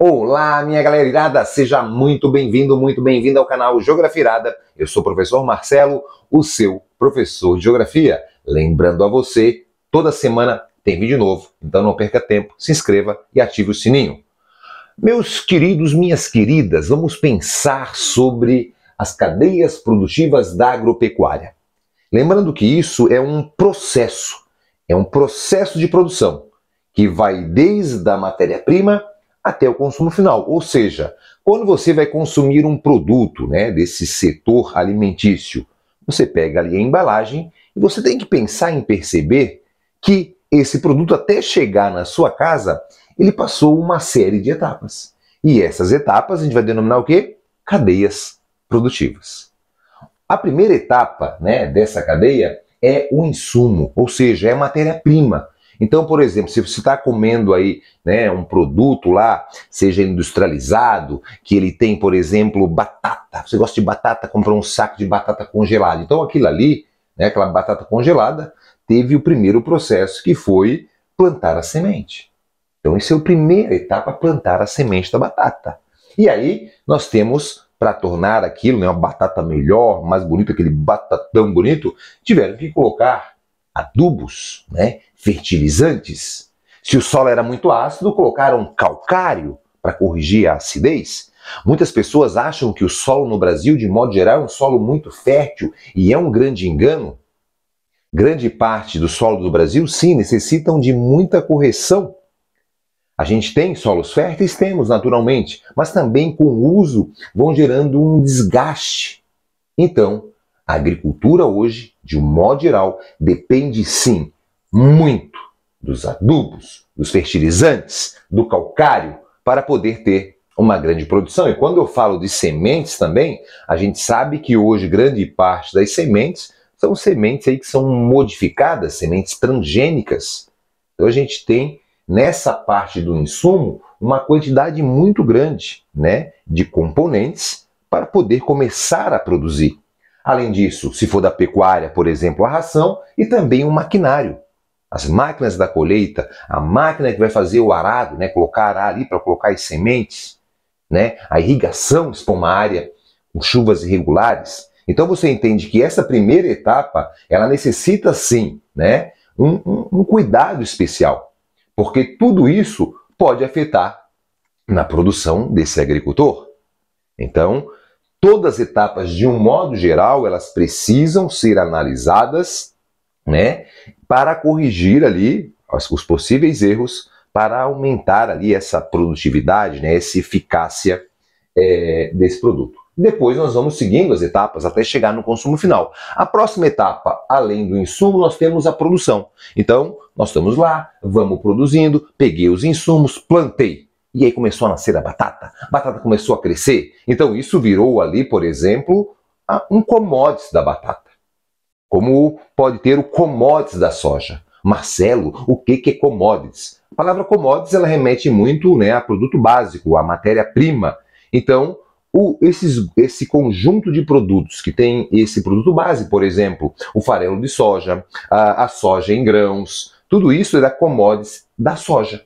Olá, minha galera irada, seja muito bem-vindo ao canal Geografia Irada. Eu sou o professor Marcelo, o seu professor de Geografia. Lembrando a você, toda semana tem vídeo novo, então não perca tempo, se inscreva e ative o sininho. Meus queridos, minhas queridas, vamos pensar sobre as cadeias produtivas da agropecuária. Lembrando que isso é um processo de produção que vai desde a matéria-prima até o consumo final. Ou seja, quando você vai consumir um produto, desse setor alimentício, você pega ali a embalagem e você tem que pensar em perceber que esse produto, até chegar na sua casa, ele passou uma série de etapas. E essas etapas a gente vai denominar o quê? Cadeias produtivas. A primeira etapa, dessa cadeia é o insumo, ou seja, é a matéria-prima. Então, por exemplo, se você está comendo aí um produto lá, seja industrializado, que ele tem, por exemplo, batata. Você gosta de batata, compra um saco de batata congelada. Então aquilo ali, aquela batata congelada, teve o primeiro processo que foi plantar a semente. Então essa é a primeira etapa, plantar a semente da batata. E aí nós temos, para tornar aquilo uma batata melhor, mais bonita, aquele batatão bonito, tiveram que colocar adubos, fertilizantes. Se o solo era muito ácido, colocaram calcário para corrigir a acidez. Muitas pessoas acham que o solo no Brasil, de modo geral, é um solo muito fértil, e é um grande engano. Grande parte do solo do Brasil, sim, necessitam de muita correção. A gente tem solos férteis? Temos, naturalmente, mas também com o uso vão gerando um desgaste. Então, a agricultura hoje, de um modo geral, depende sim muito dos adubos, dos fertilizantes, do calcário, para poder ter uma grande produção. E quando eu falo de sementes também, a gente sabe que hoje grande parte das sementes são sementes aí que são modificadas, sementes transgênicas. Então a gente tem nessa parte do insumo uma quantidade muito grande de componentes para poder começar a produzir. Além disso, se for da pecuária, por exemplo, a ração e também o maquinário. As máquinas da colheita, a máquina que vai fazer o arado, colocar arar ali para colocar as sementes, a irrigação espomária, com chuvas irregulares. Então você entende que essa primeira etapa, ela necessita sim, um cuidado especial, porque tudo isso pode afetar na produção desse agricultor. Então, todas as etapas, de um modo geral, elas precisam ser analisadas, para corrigir ali os possíveis erros, para aumentar ali essa produtividade, essa eficácia desse produto. Depois nós vamos seguindo as etapas até chegar no consumo final. A próxima etapa, além do insumo, nós temos a produção. Então, nós estamos lá, vamos produzindo, peguei os insumos, plantei. E aí começou a nascer a batata começou a crescer. Então isso virou ali, por exemplo, um commodities da batata. Como pode ter o commodities da soja. Marcelo, o que é commodities? A palavra commodities ela remete muito a produto básico, a matéria-prima. Então, esse conjunto de produtos que tem esse produto base, por exemplo, o farelo de soja, a soja em grãos, tudo isso é da commodities da soja.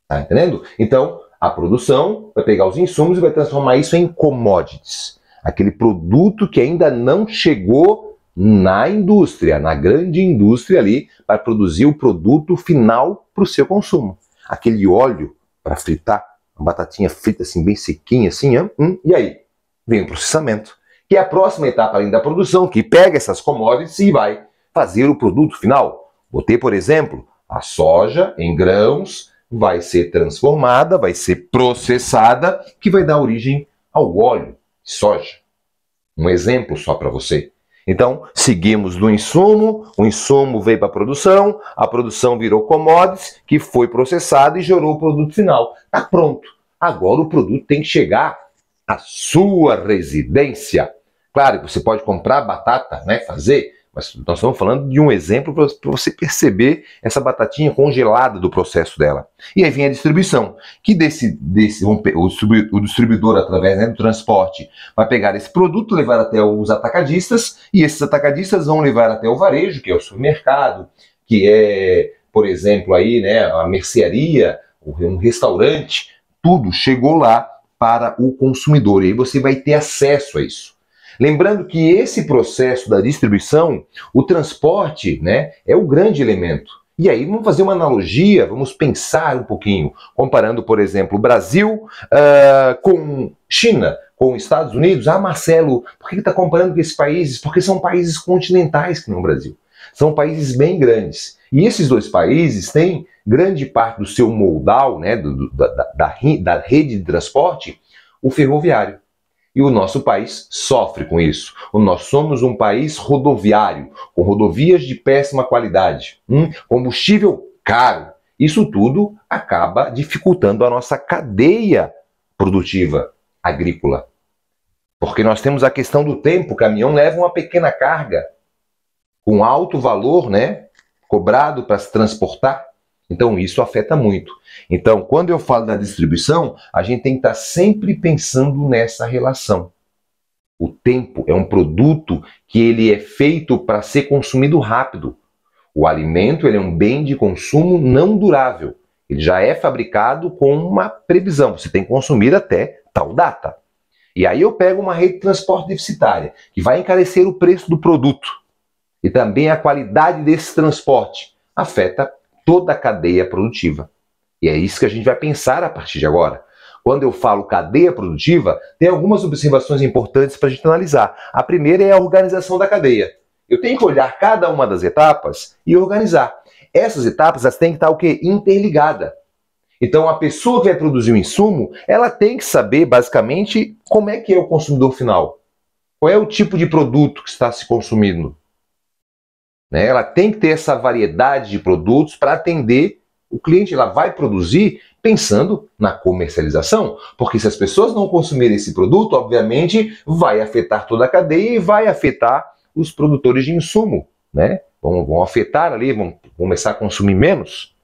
Tá entendendo? Então, a produção vai pegar os insumos e vai transformar isso em commodities. Aquele produto que ainda não chegou na indústria, na grande indústria ali, para produzir o produto final para o seu consumo. Aquele óleo para fritar, uma batatinha frita assim, bem sequinha, assim, e aí vem o processamento, que é a próxima etapa além da produção, que pega essas commodities e vai fazer o produto final. Vou ter, por exemplo, a soja em grãos, vai ser transformada, vai ser processada, que vai dar origem ao óleo de soja. Um exemplo só para você. Então, seguimos do insumo, o insumo veio para a produção virou commodities, que foi processado e gerou o produto final. Está pronto. Agora o produto tem que chegar à sua residência. Claro que você pode comprar batata, fazer, mas nós estamos falando de um exemplo para você perceber essa batatinha congelada do processo dela. E aí vem a distribuição, que o distribuidor, através do transporte, vai pegar esse produto, levar até os atacadistas, e esses atacadistas vão levar até o varejo, que é o supermercado, que é, por exemplo, aí, a mercearia, um restaurante, tudo chegou lá para o consumidor. E aí você vai ter acesso a isso. Lembrando que esse processo da distribuição, o transporte, né, é o grande elemento. E aí vamos fazer uma analogia, vamos pensar um pouquinho, comparando, por exemplo, o Brasil com China, com os Estados Unidos. Ah, Marcelo, por que está comparando com esses países? Porque são países continentais que não o Brasil. São países bem grandes. E esses dois países têm grande parte do seu modal, né, da rede de transporte, o ferroviário. E o nosso país sofre com isso. Nós somos um país rodoviário, com rodovias de péssima qualidade, combustível caro. Isso tudo acaba dificultando a nossa cadeia produtiva agrícola. Porque nós temos a questão do tempo. O caminhão leva uma pequena carga, com alto valor, né, cobrado para se transportar. Então isso afeta muito. Então, quando eu falo da distribuição, a gente tem que estar sempre pensando nessa relação. O tempo é um produto que ele é feito para ser consumido rápido. O alimento ele é um bem de consumo não durável. Ele já é fabricado com uma previsão. Você tem que consumir até tal data. E aí eu pego uma rede de transporte deficitária, que vai encarecer o preço do produto. E também a qualidade desse transporte afeta toda a cadeia produtiva. E é isso que a gente vai pensar a partir de agora. Quando eu falo cadeia produtiva, tem algumas observações importantes para a gente analisar. A primeira é a organização da cadeia. Eu tenho que olhar cada uma das etapas e organizar. Essas etapas elas têm que estar o quê? Interligada. Então a pessoa que vai produzir o insumo, ela tem que saber basicamente como é que é o consumidor final. Qual é o tipo de produto que está se consumindo. Ela tem que ter essa variedade de produtos para atender o cliente. Ela vai produzir pensando na comercialização, porque se as pessoas não consumirem esse produto, obviamente vai afetar toda a cadeia e vai afetar os produtores de insumo, né? Vão afetar ali, vão começar a consumir menos.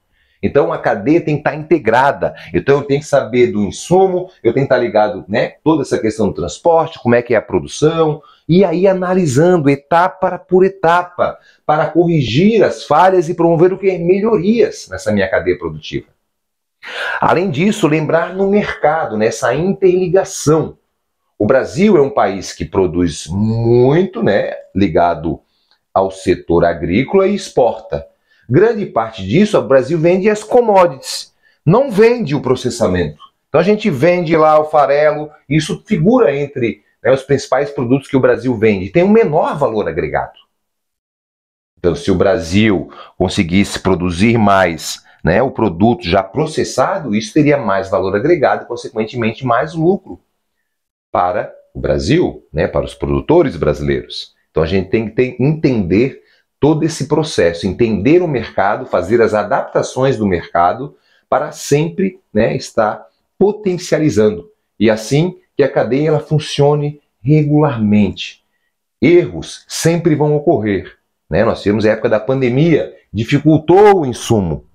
Então a cadeia tem que estar integrada. Então eu tenho que saber do insumo, eu tenho que estar ligado, né, toda essa questão do transporte, como é que é a produção, e aí analisando etapa por etapa para corrigir as falhas e promover o que? Melhorias nessa minha cadeia produtiva. Além disso, lembrar no mercado, nessa interligação. O Brasil é um país que produz muito, né, ligado ao setor agrícola e exporta. Grande parte disso, o Brasil vende as commodities, não vende o processamento. Então a gente vende lá o farelo, isso figura entre, né, os principais produtos que o Brasil vende. Tem um menor valor agregado. Então se o Brasil conseguisse produzir mais, né, o produto já processado, isso teria mais valor agregado e, consequentemente, mais lucro para o Brasil, né, para os produtores brasileiros. Então a gente tem que entender todo esse processo, entender o mercado, fazer as adaptações do mercado para sempre, né, estar potencializando. E assim que a cadeia ela funcione regularmente. Erros sempre vão ocorrer, né? Nós tivemos a época da pandemia, dificultou o insumo.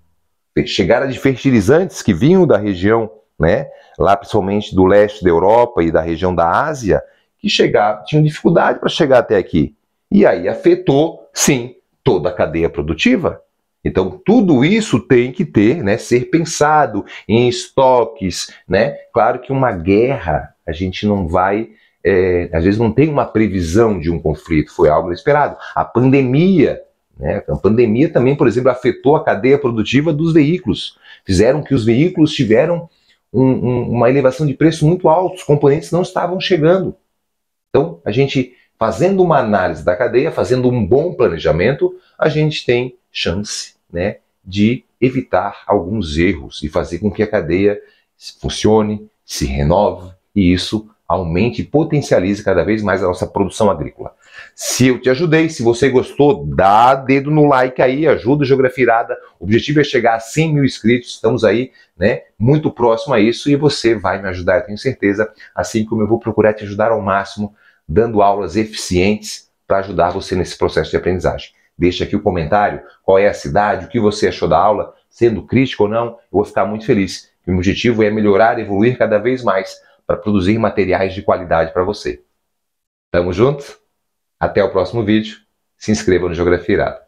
Chegada de fertilizantes que vinham da região, né, lá principalmente do leste da Europa e da região da Ásia, que tinham dificuldade para chegar até aqui. E aí afetou, sim, toda a cadeia produtiva. Então tudo isso tem que ter, né, ser pensado em estoques, né? Claro que uma guerra a gente não vai, às vezes não tem uma previsão de um conflito, foi algo inesperado. A pandemia, né? A pandemia também, por exemplo, afetou a cadeia produtiva dos veículos. Fizeram que os veículos tiveram uma elevação de preço muito alta, os componentes não estavam chegando. Então, a gente, fazendo uma análise da cadeia, fazendo um bom planejamento, a gente tem chance, né, de evitar alguns erros e fazer com que a cadeia funcione, se renove e isso aumente e potencialize cada vez mais a nossa produção agrícola. Se eu te ajudei, se você gostou, dá dedo no like aí, ajuda o Geografia Irada. O objetivo é chegar a 100 mil inscritos, estamos aí, né, muito próximo a isso e você vai me ajudar, eu tenho certeza, assim como eu vou procurar te ajudar ao máximo, dando aulas eficientes para ajudar você nesse processo de aprendizagem. Deixa aqui o comentário, qual é a cidade, o que você achou da aula, sendo crítico ou não, eu vou ficar muito feliz. O meu objetivo é melhorar, evoluir cada vez mais para produzir materiais de qualidade para você. Tamo junto? Até o próximo vídeo. Se inscreva no Geografia Irada.